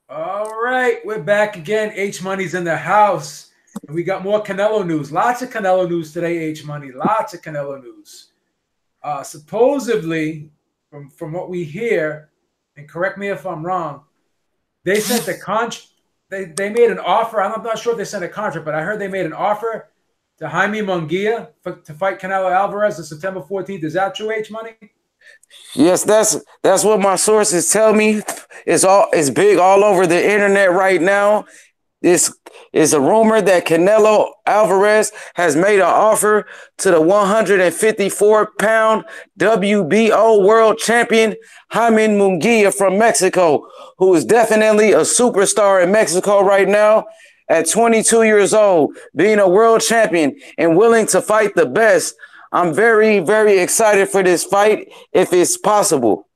All right, we're back again. H Money's in the house, and we got more Canelo news. Lots of Canelo news today. H Money, lots of Canelo news. Supposedly, from what we hear, and correct me if I'm wrong, they sent the They made an offer. I'm not sure if they sent a contract, but I heard they made an offer to Jaime Munguia to fight Canelo Alvarez on September 14th. Is that true, H Money? Yes, that's what my sources tell me. It's big all over the internet right now. This is a rumor that Canelo Alvarez has made an offer to the 154-pound WBO world champion Jaime Munguia from Mexico, who is definitely a superstar in Mexico right now. At 22 years old, being a world champion and willing to fight the best, I'm very, very excited for this fight if it's possible.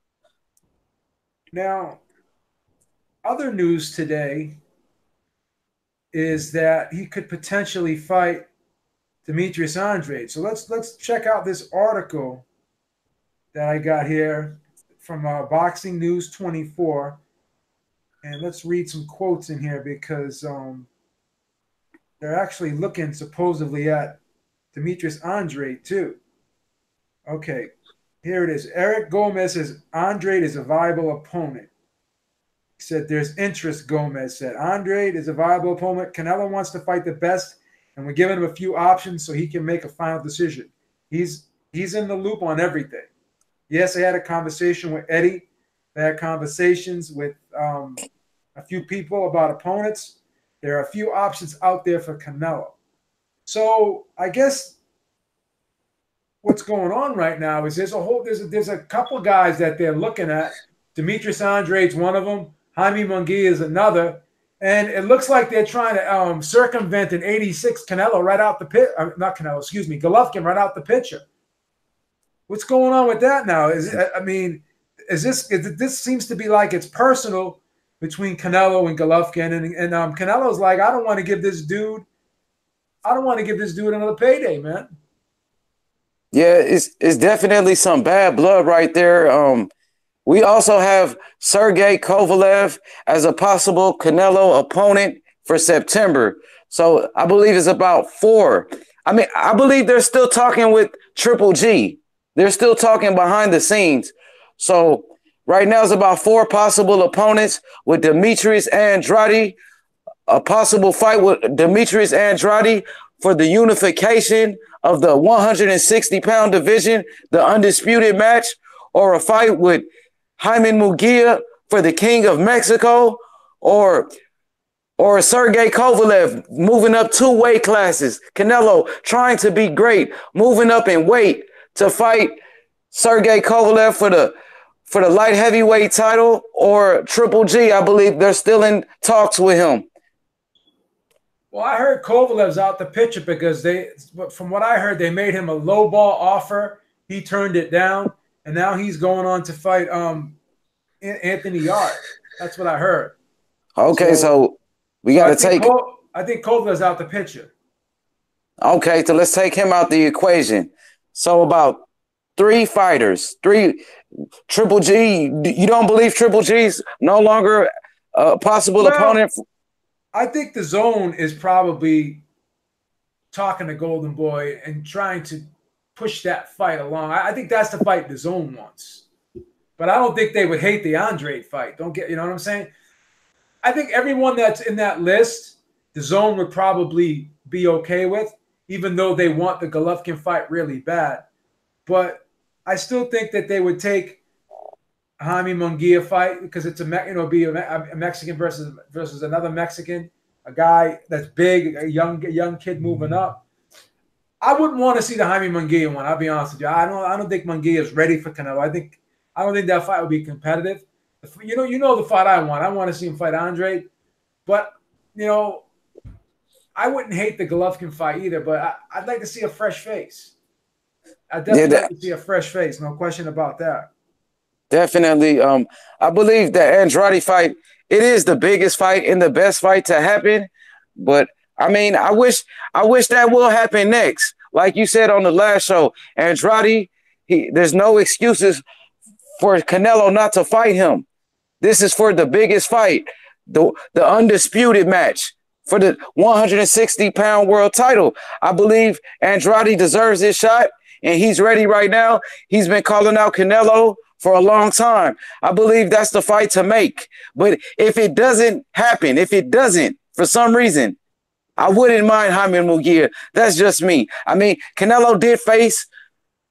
Now, other news today is that he could potentially fight Demetrius Andrade. So let's check out this article that I got here from Boxing News 24, and let's read some quotes in here because they're actually looking supposedly at Demetrius Andrade too. Okay, here it is. Eric Gomez says Andrade is a viable opponent. He said there's interest, Gomez said. Andrade is a viable opponent. Canelo wants to fight the best, and we're giving him a few options so he can make a final decision. He's in the loop on everything. Yes, I had a conversation with Eddie. I had conversations with a few people about opponents. There are a few options out there for Canelo. So I guess what's going on right now is there's a couple guys that they're looking at. Demetrius Andrade's one of them. Jaime Munguia is another. And it looks like they're trying to circumvent an 86 Canelo right out the pit. Not Canelo, excuse me, Golovkin right out the picture. What's going on with that now? This seems to be like it's personal between Canelo and Golovkin, and Canelo's like, I don't want to give this dude another payday, man. Yeah, it's definitely some bad blood right there. We also have Sergey Kovalev as a possible Canelo opponent for September. So I believe it's about 4. I believe they're still talking with Triple G. They're still talking behind the scenes. So right now it's about 4 possible opponents with Demetrius Andrade, a possible fight with Demetrius Andrade for the unification of the 160-pound division, the undisputed match, or a fight with Jaime Munguia for the King of Mexico, or Sergey Kovalev moving up 2 weight classes. Canelo trying to be great, moving up in weight to fight Sergey Kovalev for the light heavyweight title, or Triple G. I believe they're still in talks with him. Well, I heard Kovalev's out the picture because from what I heard, they made him a low ball offer. He turned it down, and now he's going on to fight Anthony Yarde. That's what I heard. Okay, so we got to take. I think Kovalev's out the picture. Okay, so let's take him out the equation. So about 3 fighters, 3 Triple G. You don't believe Triple G's no longer a possible opponent? I think the Zone is probably talking to Golden Boy and trying to push that fight along. I think that's the fight the Zone wants. But I don't think they would hate the Andrade fight. You know what I'm saying? I think everyone that's in that list, the Zone would probably be okay with, even though they want the Golovkin fight really bad. But I still think that they would take Jaime Munguia fight because it's a Mexican versus another Mexican, a guy that's big, a young kid moving up. I wouldn't want to see the Jaime Munguia one. I'll be honest with you. I don't think Munguia is ready for Canelo. I don't think that fight would be competitive. You know the fight I want. I want to see him fight Andrade, but I wouldn't hate the Golovkin fight either. But I'd like to see a fresh face. I definitely like to see a fresh face. No question about that. Definitely. I believe the Andrade fight, it is the biggest fight and the best fight to happen. But I wish that will happen next. Like you said on the last show, Andrade, there's no excuses for Canelo not to fight him. This is for the biggest fight. the undisputed match for the 160-pound world title. I believe Andrade deserves this shot, and he's ready right now. He's been calling out Canelo for a long time. I believe that's the fight to make. But if it doesn't happen, if it doesn't, for some reason, I wouldn't mind Jaime Munguia. That's just me. I mean, Canelo did face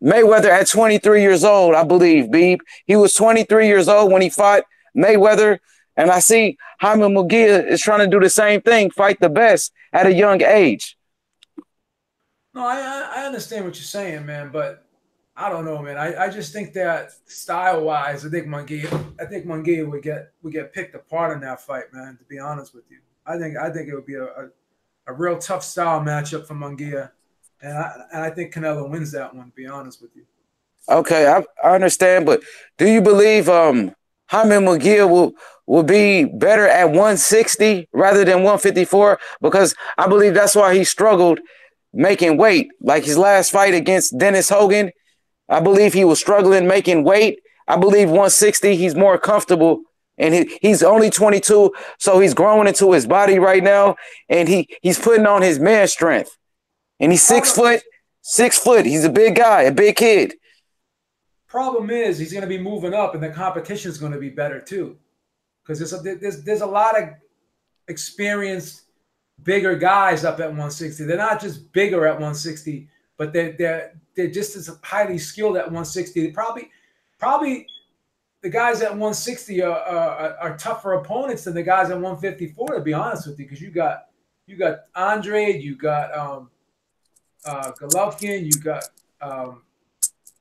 Mayweather at 23 years old, I believe, Beeb. He was 23 years old when he fought Mayweather. And I see Jaime Munguia is trying to do the same thing, fight the best at a young age. No, I understand what you're saying, man, but I don't know, man. I just think that style-wise, I think Munguia would get picked apart in that fight, man, to be honest with you. I think it would be a real tough style matchup for Munguia. And I think Canelo wins that one, to be honest with you. Okay, I understand, but do you believe Jaime Munguia will be better at 160 rather than 154? Because I believe that's why he struggled making weight. Like his last fight against Dennis Hogan, I believe he was struggling making weight. I believe 160, he's more comfortable. And he's only 22, so he's growing into his body right now, and he's putting on his man strength. And he's 6 foot. He's a big guy, a big kid. Problem is, he's going to be moving up, and the competition is going to be better too, because there's a lot of experienced, bigger guys up at 160. They're not just bigger at 160, but they're just as highly skilled at 160. They probably the guys at 160 are tougher opponents than the guys at 154. To be honest with you, because you got Andrade, you got Golovkin, you got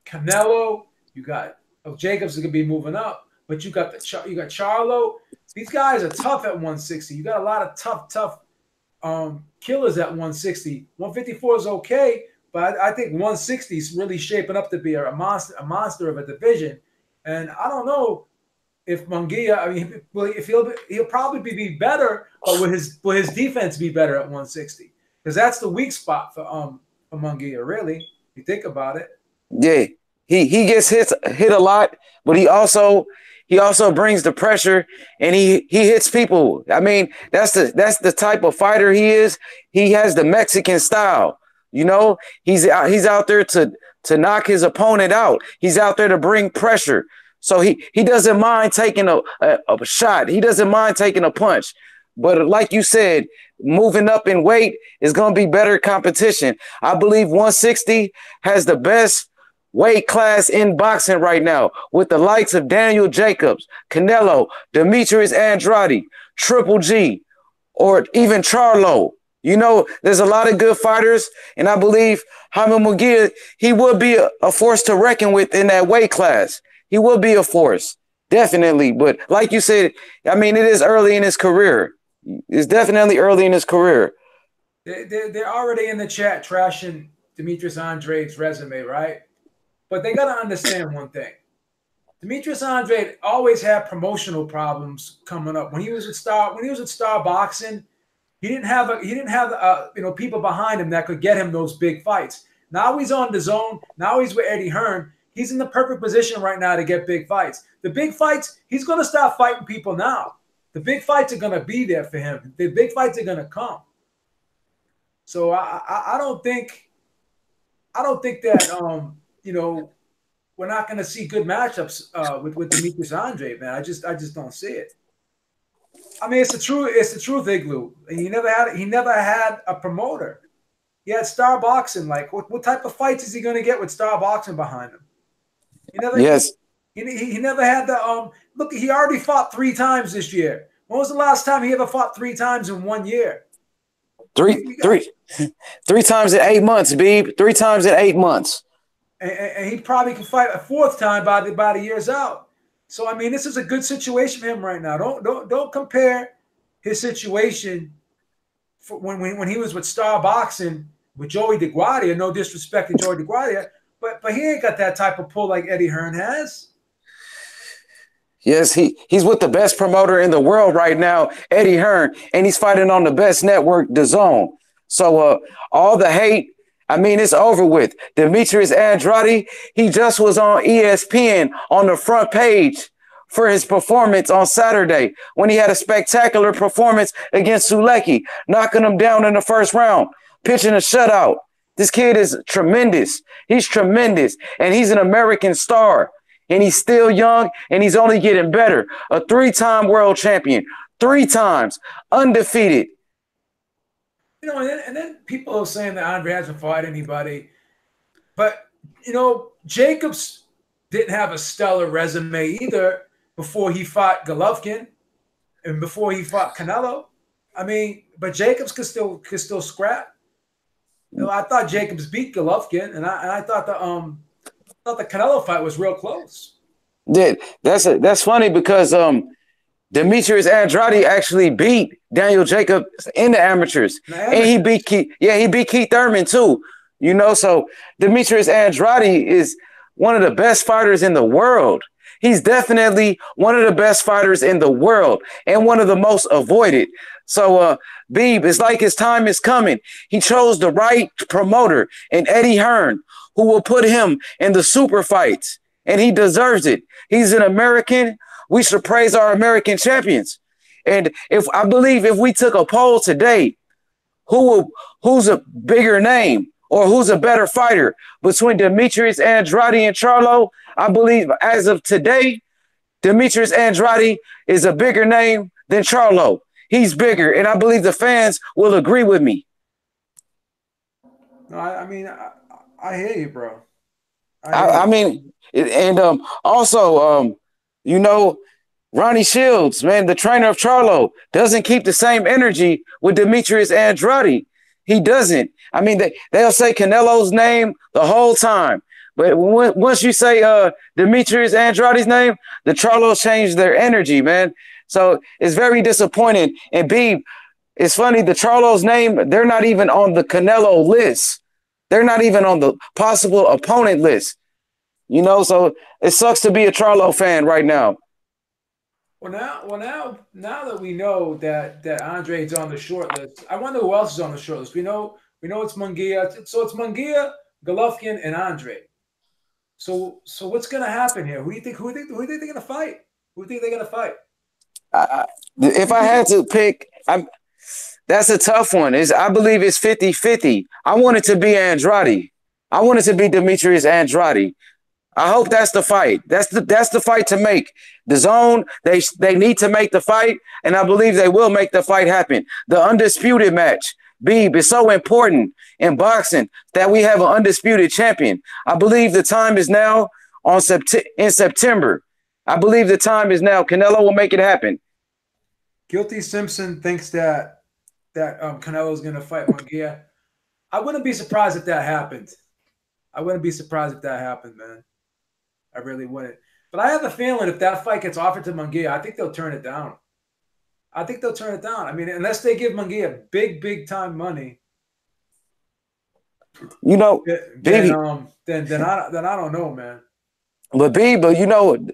Canelo, you got Jacobs is gonna be moving up, but you got Charlo. These guys are tough at 160. You got a lot of tough killers at 160. 154 is okay, but I think 160 is really shaping up to be a monster of a division. And I don't know if Munguia, I mean, if he'll probably be better, but will his defense be better at 160? Because that's the weak spot for Munguia, really. You think about it. Yeah, he gets hit a lot, but he also brings the pressure, and he hits people. I mean, that's the type of fighter he is. He has the Mexican style. You know, he's out there to knock his opponent out. He's out there to bring pressure. So he doesn't mind taking a shot. He doesn't mind taking a punch. But like you said, moving up in weight is going to be better competition. I believe 160 has the best weight class in boxing right now, with the likes of Daniel Jacobs, Canelo, Demetrius Andrade, Triple G, or even Charlo. You know, there's a lot of good fighters, and I believe Jaime Munguia, he would be a force to reckon with in that weight class. He will be a force, definitely. But like you said, I mean, it is early in his career. It's definitely early in his career. They're already in the chat trashing Demetrius Andrade's resume, right? But they got to understand one thing. Demetrius Andrade always had promotional problems coming up. When he was at Star Boxing, he didn't have people behind him that could get him those big fights. Now he's on the zone. Now he's with Eddie Hearn. He's in the perfect position right now to get big fights. The big fights, he's going to start fighting people now. The big fights are going to be there for him. The big fights are going to come. So I don't think that we're not going to see good matchups with Demetrius Andrade, man. I just don't see it. I mean, it's the truth, Igloo. He never had a promoter. He had Star Boxing. Like, what type of fights is he going to get with Star Boxing behind him? He never had the look. He already fought 3 times this year. When was the last time he ever fought 3 times in 1 year? Three times in 8 months, Beeb. 3 times in 8 months. And he probably can fight a 4th time by the year's out. So I mean, this is a good situation for him right now. Don't compare his situation when he was with Star Boxing with Joey DeGuardia. No disrespect to Joey DeGuardia, but he ain't got that type of pull like Eddie Hearn has. Yes, he's with the best promoter in the world right now, Eddie Hearn, and he's fighting on the best network, DAZN. So all the hate, I mean, it's over with. Demetrius Andrade, he just was on ESPN on the front page for his performance on Saturday when he had a spectacular performance against Sulecki, knocking him down in the first round, pitching a shutout. This kid is tremendous. He's tremendous, and he's an American star. And he's still young, and he's only getting better. A three-time world champion, 3 times, undefeated. You know, and then people are saying that Andre hasn't fought anybody. But, Jacobs didn't have a stellar resume either before he fought Golovkin and before he fought Canelo. I mean, but Jacobs could still scrap. I thought Jacobs beat Golovkin, and I thought the Canelo fight was real close. That's funny because Demetrius Andrade actually beat Daniel Jacobs in the amateurs. And he beat Keith Thurman too. So Demetrius Andrade is one of the best fighters in the world. He's definitely one of the best fighters in the world and one of the most avoided. So Beeb, it's like his time is coming. He chose the right promoter in Eddie Hearn, who will put him in the super fights, and he deserves it. He's an American. We should praise our American champions. And if we took a poll today, who's a bigger name or who's a better fighter between Demetrius Andrade and Charlo, I believe as of today, Demetrius Andrade is a bigger name than Charlo. He's bigger, and I believe the fans will agree with me. No, I mean, I hear you, bro. I mean, and also, Ronnie Shields, man, the trainer of Charlo, doesn't keep the same energy with Demetrius Andrade. He doesn't. I mean, they'll say Canelo's name the whole time. But once you say Demetrius Andrade's name, the Charlos change their energy, man. So it's very disappointing. And B, it's funny, the Charlos name, they're not even on the Canelo list. They're not even on the possible opponent list. So it sucks to be a Charlo fan right now. Well, now that we know that Andre's on the short list, I wonder who else is on the short list. We know it's Munguia. So it's Munguia, Golovkin, and Andre. So what's going to happen here? Who do you think they're going to fight? Who do you think they're going to fight? If I had to pick, that's a tough one. I believe it's 50-50. I want it to be Andrade. I want it to be Demetrius Andrade. I hope that's the fight. That's the fight to make. The zone, they need to make the fight, and I believe they will make the fight happen. The undisputed match. Beeb, is so important in boxing that we have an undisputed champion. I believe the time is now in September. I believe the time is now. Canelo will make it happen. Guilty Simpson thinks that Canelo is going to fight Munguia. I wouldn't be surprised if that happened. Man. I really wouldn't. But I have a feeling if that fight gets offered to Munguia, I think they'll turn it down. I mean, unless they give Munguia big time money. Then I don't know, man. But Hyman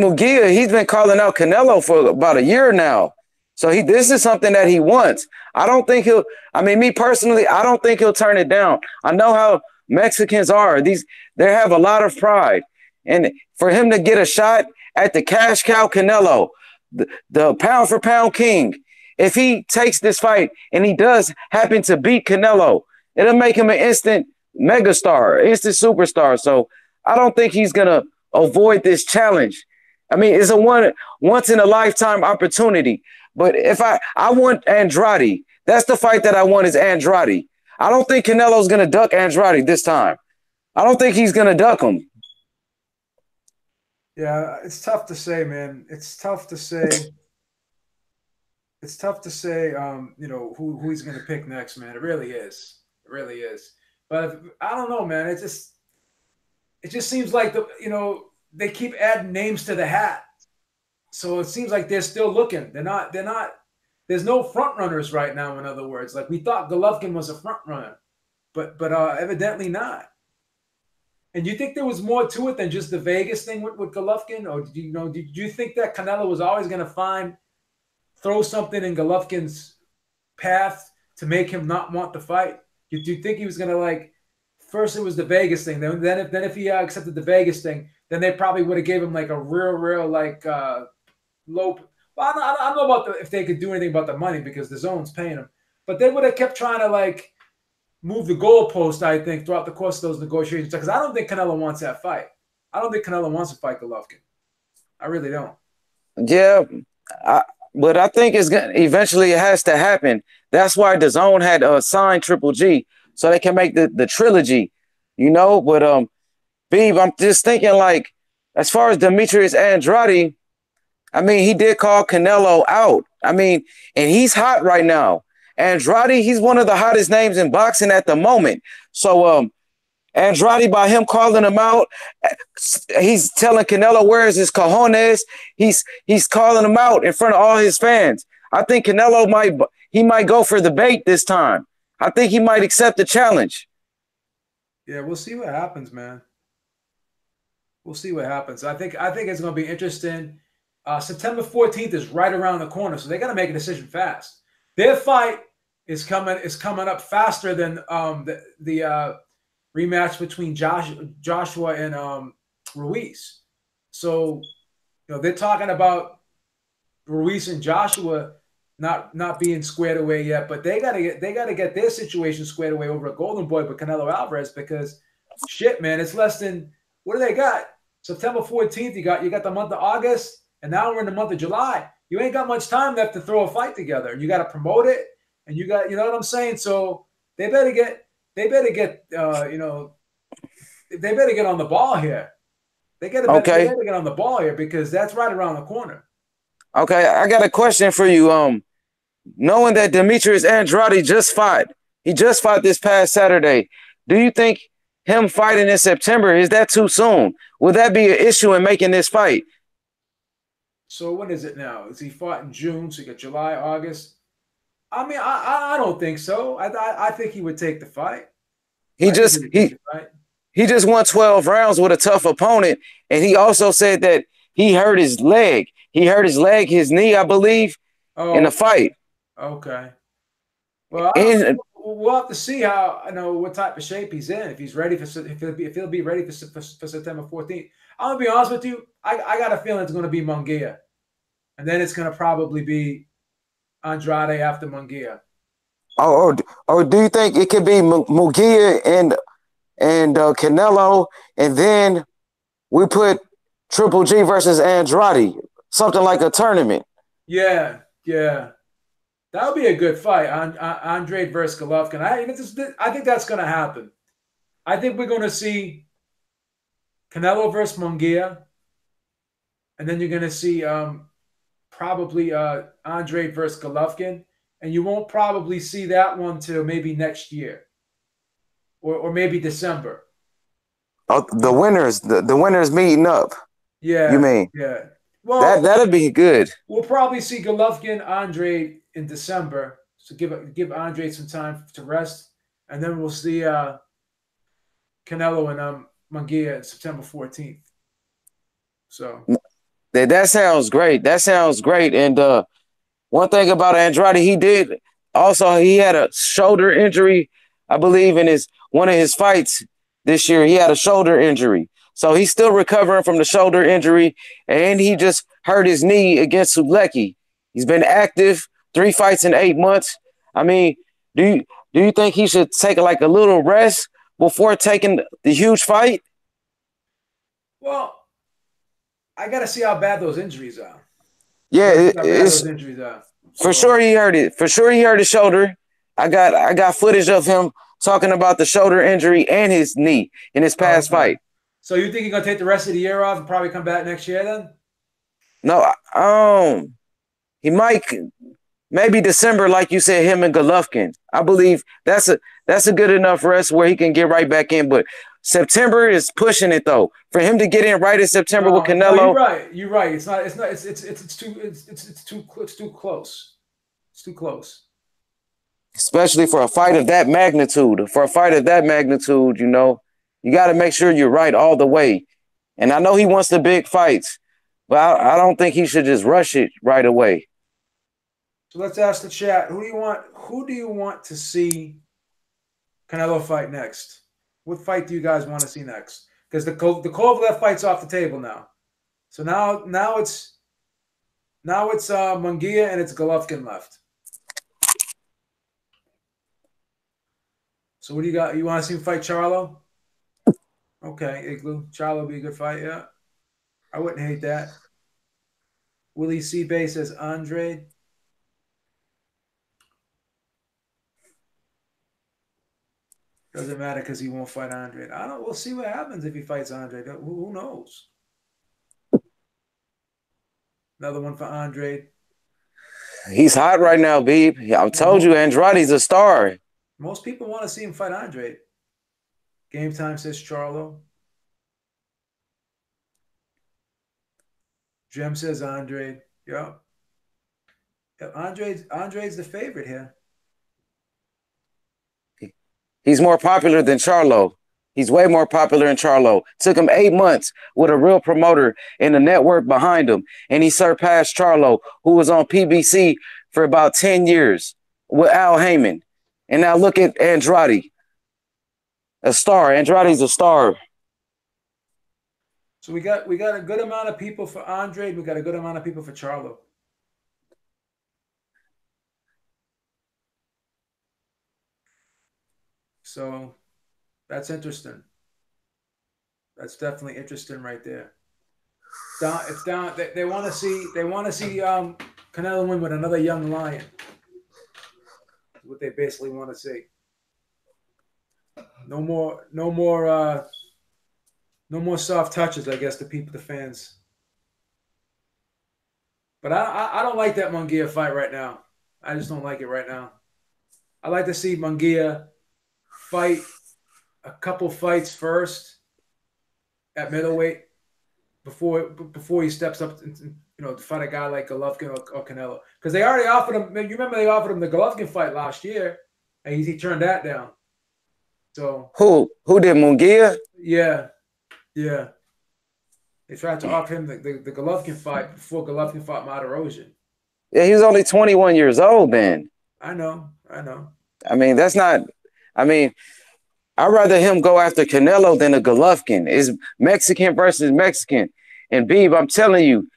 Munguia, he's been calling out Canelo for about a year now. So this is something that he wants. I don't think me personally, I don't think he'll turn it down. I know how Mexicans are. They have a lot of pride. And for him to get a shot at the cash cow Canelo, the pound for pound king, if he takes this fight and he does happen to beat Canelo, it'll make him an instant megastar, instant superstar. So I don't think he's going to avoid this challenge. I mean, it's a once in a lifetime opportunity. But if I want Andrade, that's the fight that I want is Andrade. I don't think Canelo's going to duck Andrade this time. I don't think he's going to duck him. Yeah, it's tough to say, man. It's tough to say. Who he's going to pick next, man. It really is. But I don't know, man. It just seems like they keep adding names to the hat. So it seems like they're still looking. They're not. There's no front runners right now. In other words, like we thought Golovkin was a front runner, but evidently not. And you think there was more to it than just the Vegas thing with Golovkin, or did you think that Canelo was always going to throw something in Golovkin's path to make him not want the fight? Do you think he was going to first it was the Vegas thing. Then if he accepted the Vegas thing, then they probably would have gave him like a real like low. Well, I don't know about if they could do anything about the money because the zone's paying him. But they would have kept trying to like move the goalpost, I think, throughout the course of those negotiations. Because I don't think Canelo wants that fight. I don't think Canelo wants to fight Golovkin. I really don't. Yeah, I, but I think it's gonna eventually it has to happen. That's why the zone had signed Triple G so they can make the trilogy, you know. But Beeb, I'm just thinking like as far as Demetrius Andrade, I mean, he did call Canelo out. I mean, and he's hot right now. Andrade, he's one of the hottest names in boxing at the moment. So Andrade, by him calling him out, he's telling Canelo where's his cojones. He's calling him out in front of all his fans. I think Canelo might go for the bait this time. I think he might accept the challenge. Yeah, we'll see what happens, man. We'll see what happens. I think it's going to be interesting. September 14th is right around the corner, so they got to make a decision fast. Their fight is coming up faster than the rematch between Joshua and Ruiz. So they're talking about Ruiz and Joshua not being squared away yet, but they gotta get their situation squared away over a Golden Boy with Canelo Alvarez because shit, man, it's less than what do they got? September 14th, you got the month of August, and now we're in the month of July. You ain't got much time left to throw a fight together, and you got to promote it, and you know what I'm saying. So they better get they better get on the ball here. They better get on the ball here because that's right around the corner. Okay, I got a question for you. Knowing that Demetrius Andrade he just fought this past Saturday. Do you think him fighting in September, is that too soon? Would that be an issue in making this fight? So when is it now? Is he fought in June? So you got July, August. I mean, I don't think so. I think he would take the fight. He just won 12 rounds with a tough opponent, and he also said that he hurt his leg. He hurt his knee, I believe, in the fight. Okay. Well, we'll have to see what type of shape he's in. If he's ready if he'll be ready for September 14th. I'm gonna be honest with you. I got a feeling it's gonna be Munguia, and then it's gonna probably be Andrade after Munguia. Or do you think it could be Munguia and Canelo, and then we put Triple G versus Andrade, something like a tournament? Yeah. That would be a good fight, Andrade versus Golovkin. I think that's going to happen. I think we're going to see Canelo versus Munguia, and then you're going to see probably Andrade versus Golovkin, and you won't probably see that one till maybe next year or maybe December. Oh, the winners meeting up. Yeah. You mean? Yeah. Well, that'd be good. We'll probably see Golovkin, Andrade in December, so give Andrade some time to rest, and then we'll see Canelo and Munguia September 14th. So that sounds great. That sounds great. And one thing about Andrade, he had a shoulder injury, I believe, in one of his fights this year. He had a shoulder injury. So he's still recovering from the shoulder injury, and he just hurt his knee against Sulecki. He's been active 3 fights in 8 months. I mean, do you think he should take like a little rest before taking the huge fight? Well, I got to see how bad those injuries are. Yeah, those injuries are. For sure he hurt it. For sure he hurt his shoulder. I got footage of him talking about the shoulder injury and his knee in his past fight. So you think he's gonna take the rest of the year off and probably come back next year then? No, he might, maybe December, like you said, him and Golovkin. I believe that's a good enough rest where he can get right back in. But September is pushing it though. For him to get in right in September with Canelo. No, you're right. It's too close. It's too close. Especially for a fight of that magnitude. You got to make sure you're right all the way. And I know he wants the big fights, but I don't think he should just rush it right away. So let's ask the chat. Who do you want to see Canelo fight next? What fight do you guys want to see next? Because the Kovalev fight's off the table now. So now it's Munguia and it's Golovkin left. So what do you got? You want to see him fight Charlo? Okay, Igloo. Charlo would be a good fight, yeah. I wouldn't hate that. Willie Seabay says Andrade. Doesn't matter because he won't fight Andrade. I don't. We'll see what happens if he fights Andrade. Who knows? Another one for Andrade. He's hot right now, Beeb. I told you, Andrade's a star. Most people want to see him fight Andrade. Game time says Charlo. Jem says Andrade. Yep. Andrade's the favorite here. He's more popular than Charlo. He's way more popular than Charlo. Took him 8 months with a real promoter and a network behind him, and he surpassed Charlo, who was on PBC for about 10 years with Al Heyman. And now look at Andrade, a star. Andrade's a star. So we got a good amount of people for Andrade. We got a good amount of people for Charlo. So that's interesting. That's definitely interesting right there. It's down. They want to see. They want to see Canelo win with another young lion. That's what they basically want to see. No more. No more. No more soft touches. I guess the fans. But I don't like that Munguia fight right now. I just don't like it right now. I like to see Munguia fight a couple fights first at middleweight before he steps up to fight a guy like Golovkin or Canelo, because they already offered him. You remember they offered him the Golovkin fight last year, and he turned that down. So who did, Munguia? Yeah. They tried to offer him the Golovkin fight before Golovkin fought Matarosian. Yeah, he was only 21 years old then. I know. I mean, that's not. I mean, I'd rather him go after Canelo than a Golovkin. It's Mexican versus Mexican. And Beeb, I'm telling you,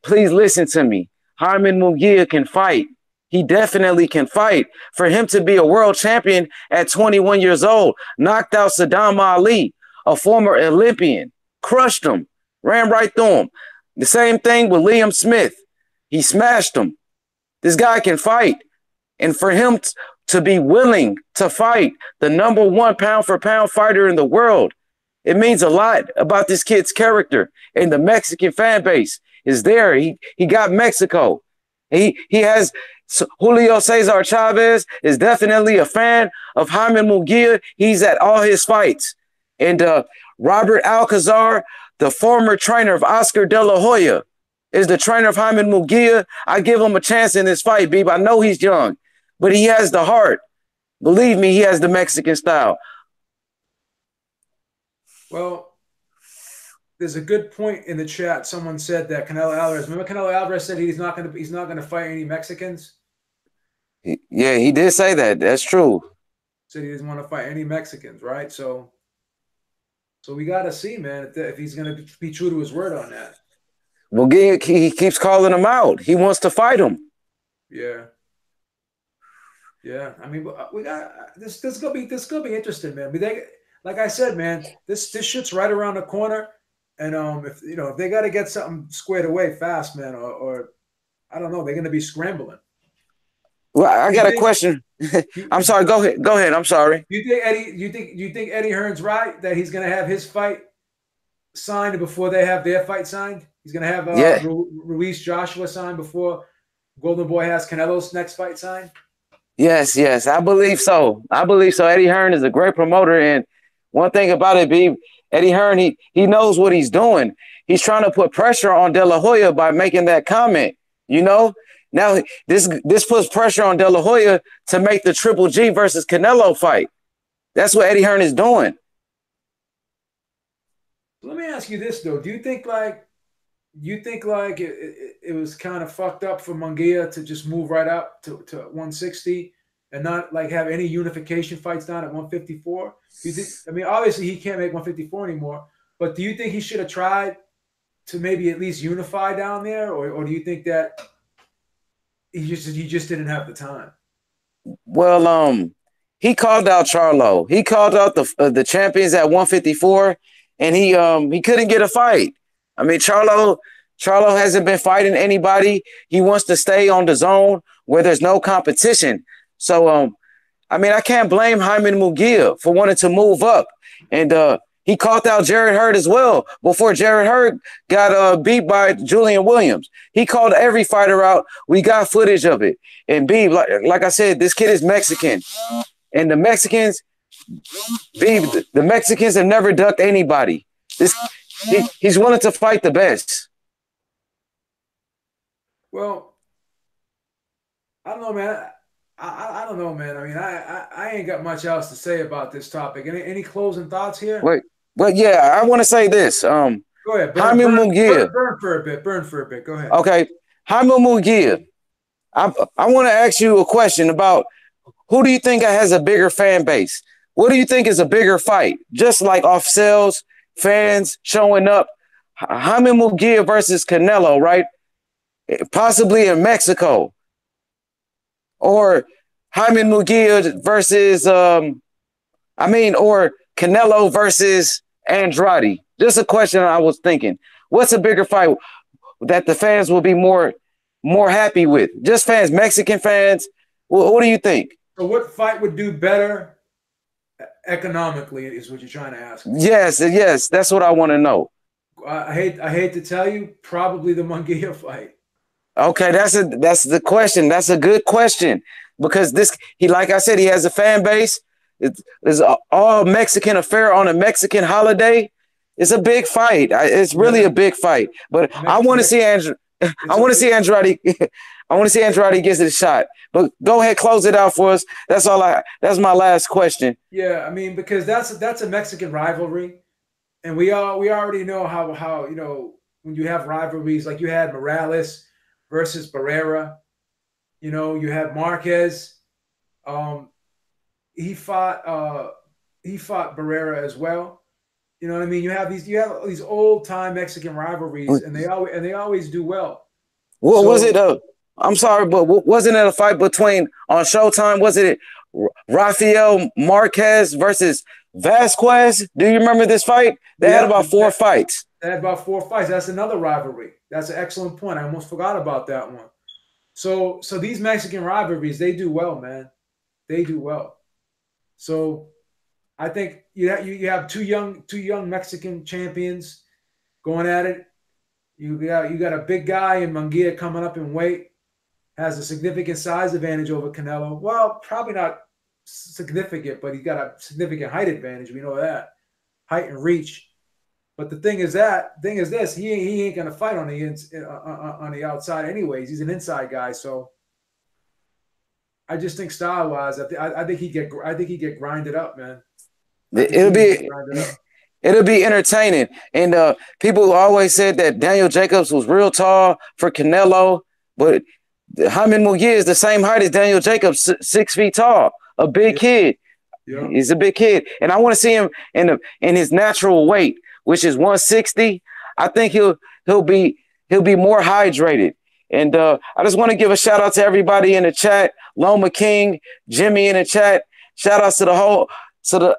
please listen to me. Hyman Munguia can fight. He definitely can fight. For him to be a world champion at 21 years old, knocked out Saddam Ali, a former Olympian, crushed him, ran right through him. The same thing with Liam Smith. He smashed him. This guy can fight. And for him to be willing to fight the #1 pound for pound fighter in the world, it means a lot about this kid's character. And the Mexican fan base is there. He got Mexico. He has Julio Cesar Chavez is definitely a fan of Hyman Munguia. He's at all his fights. And Robert Alcazar, the former trainer of Oscar De La Hoya, is the trainer of Hyman Munguia. I give him a chance in this fight, Beeb. I know he's young, but he has the heart. Believe me, he has the Mexican style. Well, there's a good point in the chat. Someone said that Canelo Alvarez. Remember, Canelo Alvarez said he's not going to fight any Mexicans. Yeah, he did say that. That's true. Said he doesn't want to fight any Mexicans, right? So we got to see, man, if he's going to be true to his word on that. Well, he keeps calling him out. He wants to fight him. Yeah. I mean, we got this. This gonna be interesting, man. Like I said, man, this shit's right around the corner, and if they got to get something squared away fast, man, or I don't know, they're gonna be scrambling. Well, I got a question. I'm sorry. Go ahead. I'm sorry. You think Eddie Hearn's right that he's gonna have his fight signed before they have their fight signed? He's gonna have Ruiz Joshua signed before Golden Boy has Canelo's next fight signed. Yes, I believe so. Eddie Hearn is a great promoter, and one thing about it, B, Eddie Hearn, he knows what he's doing. He's trying to put pressure on De La Hoya by making that comment. Now this puts pressure on De La Hoya to make the Triple G versus Canelo fight. That's what Eddie Hearn is doing. Let me ask you this though: do you think it was kind of fucked up for Munguia to just move right up to 160 and not like have any unification fights down at 154? Do you think? I mean, obviously he can't make 154 anymore, but do you think he should have tried to maybe at least unify down there, or do you think that he just didn't have the time? Well, he called out Charlo. He called out the champions at 154, and he couldn't get a fight. I mean, Charlo hasn't been fighting anybody. He wants to stay on the zone where there's no competition. So I mean, I can't blame Hyman Mugia for wanting to move up. And he called out Jared Hurd as well before Jared Hurd got beat by Julian Williams. He called every fighter out. We got footage of it. And B, like I said, this kid is Mexican. And the Mexicans, B, the Mexicans have never ducked anybody. He's willing to fight the best. Well, I don't know, man. I don't know, man. I mean, I ain't got much else to say about this topic. Any closing thoughts here? Wait, but yeah, I want to say this. Go ahead. Jaime Munguia. Burn for a bit. Burn for a bit. Go ahead. Okay. Jaime Munguia. I want to ask you a question about who do you think has a bigger fan base? What do you think is a bigger fight? Just like off sales, fans showing up. Jaime Munguia versus Canelo, right? Possibly in Mexico. Or Jaime Munguia versus, or Canelo versus Andrade. Just a question I was thinking. What's a bigger fight that the fans will be more happy with? Just fans, Mexican fans. What do you think? So what fight would do better economically is what you're trying to ask. Yes. That's what I want to know. I hate to tell you, probably the Munguia fight. Okay, that's the question. That's a good question because like I said, he has a fan base. It's an all Mexican affair on a Mexican holiday. It's a big fight. It's really a big fight. But I want to see Andrade. I want to see Andrade gets it a shot. But go ahead, close it out for us. That's my last question. Yeah, I mean, because that's a Mexican rivalry, and we already know how when you have rivalries like you had Morales versus Barrera, you have Marquez. He fought Barrera as well. You know what I mean? You have these old time Mexican rivalries, and they always do well. What was it? I'm sorry, but wasn't it a fight between on Showtime? Was it Rafael Marquez versus Vasquez? Do you remember this fight? They had about 4 fights. They had about 4 fights. That's another rivalry. That's an excellent point. I almost forgot about that one. So these Mexican rivalries, they do well, man. They do well. So I think you have two young Mexican champions going at it. You got a big guy in Munguia coming up in weight, has a significant size advantage over Canelo. Well, probably not significant, but he's got a significant height advantage. We know that, height and reach. But the thing is this: he ain't gonna fight on the outside anyways. He's an inside guy, so I just think style wise, I think he'd get grinded up, man. It'll be entertaining. And people always said that Daniel Jacobs was real tall for Canelo, but Jaime Munguia is the same height as Daniel Jacobs, 6 feet tall, a big kid. Yeah. He's a big kid, and I want to see him in his natural weight, which is 160. I think he'll be more hydrated. And I just want to give a shout out to everybody in the chat. Loma King, Jimmy in the chat. Shout outs to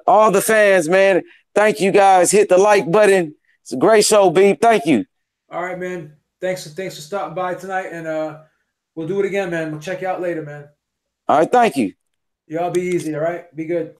all the fans, man. Thank you guys. Hit the like button. It's a great show, B. Thank you. All right, man. Thanks for stopping by tonight, and we'll do it again, man. We'll check you out later, man. All right, thank you. Y'all be easy, all right? Be good.